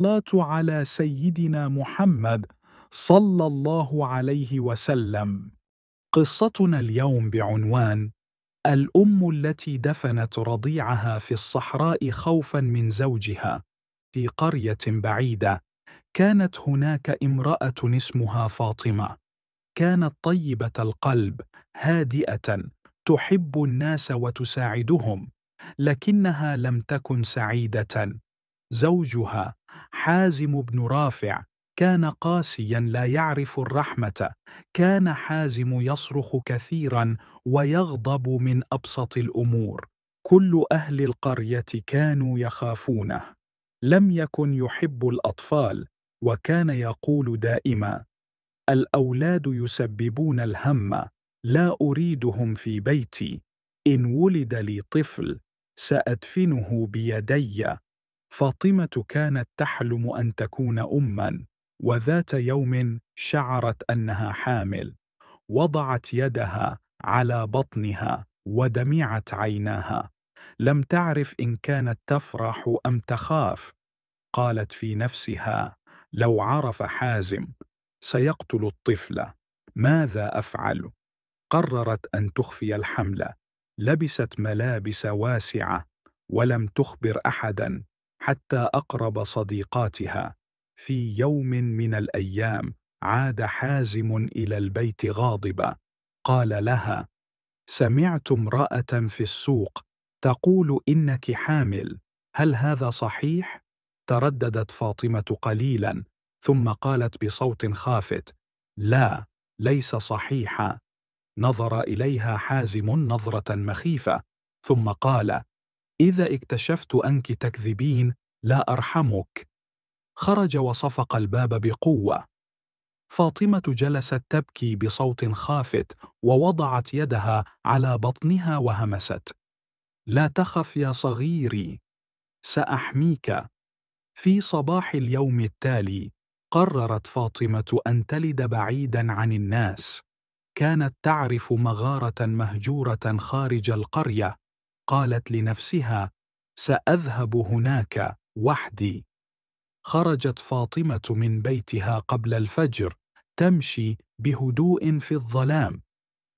الصلاة على سيدنا محمد صلى الله عليه وسلم. قصتنا اليوم بعنوان الأم التي دفنت رضيعها في الصحراء خوفا من زوجها. في قرية بعيدة كانت هناك امرأة اسمها فاطمة. كانت طيبة القلب، هادئة، تحب الناس وتساعدهم، لكنها لم تكن سعيدة. زوجها حازم بن رافع كان قاسيا لا يعرف الرحمة. كان حازم يصرخ كثيرا ويغضب من أبسط الأمور. كل أهل القرية كانوا يخافونه. لم يكن يحب الأطفال، وكان يقول دائما: الأولاد يسببون الهم، لا أريدهم في بيتي. إن ولد لي طفل سأدفنه بيدي. فاطمة كانت تحلم أن تكون أماً، وذات يوم شعرت أنها حامل. وضعت يدها على بطنها ودمعت عيناها. لم تعرف إن كانت تفرح أم تخاف. قالت في نفسها: لو عرف حازم سيقتل الطفل، ماذا أفعل؟ قررت أن تخفي الحمل. لبست ملابس واسعة ولم تخبر أحدا حتى أقرب صديقاتها. في يوم من الأيام عاد حازم إلى البيت غاضبا. قال لها: سمعت امرأة في السوق تقول إنك حامل، هل هذا صحيح؟ ترددت فاطمة قليلا، ثم قالت بصوت خافت: لا، ليس صحيحا. نظر إليها حازم نظرة مخيفة، ثم قال: إذا اكتشفت أنك تكذبين لا أرحمك. خرج وصفق الباب بقوة. فاطمة جلست تبكي بصوت خافت، ووضعت يدها على بطنها وهمست: لا تخف يا صغيري، سأحميك. في صباح اليوم التالي قررت فاطمة أن تلد بعيدا عن الناس. كانت تعرف مغارة مهجورة خارج القرية. قالت لنفسها: سأذهب هناك وحدي. خرجت فاطمة من بيتها قبل الفجر، تمشي بهدوء في الظلام.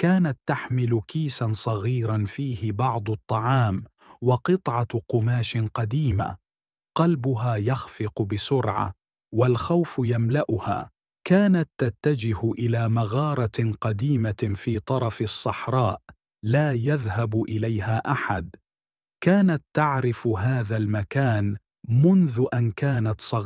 كانت تحمل كيسا صغيرا فيه بعض الطعام وقطعة قماش قديمة. قلبها يخفق بسرعة والخوف يملأها. كانت تتجه إلى مغارة قديمة في طرف الصحراء لا يذهب إليها أحد. كانت تعرف هذا المكان منذ أن كانت صغيرة.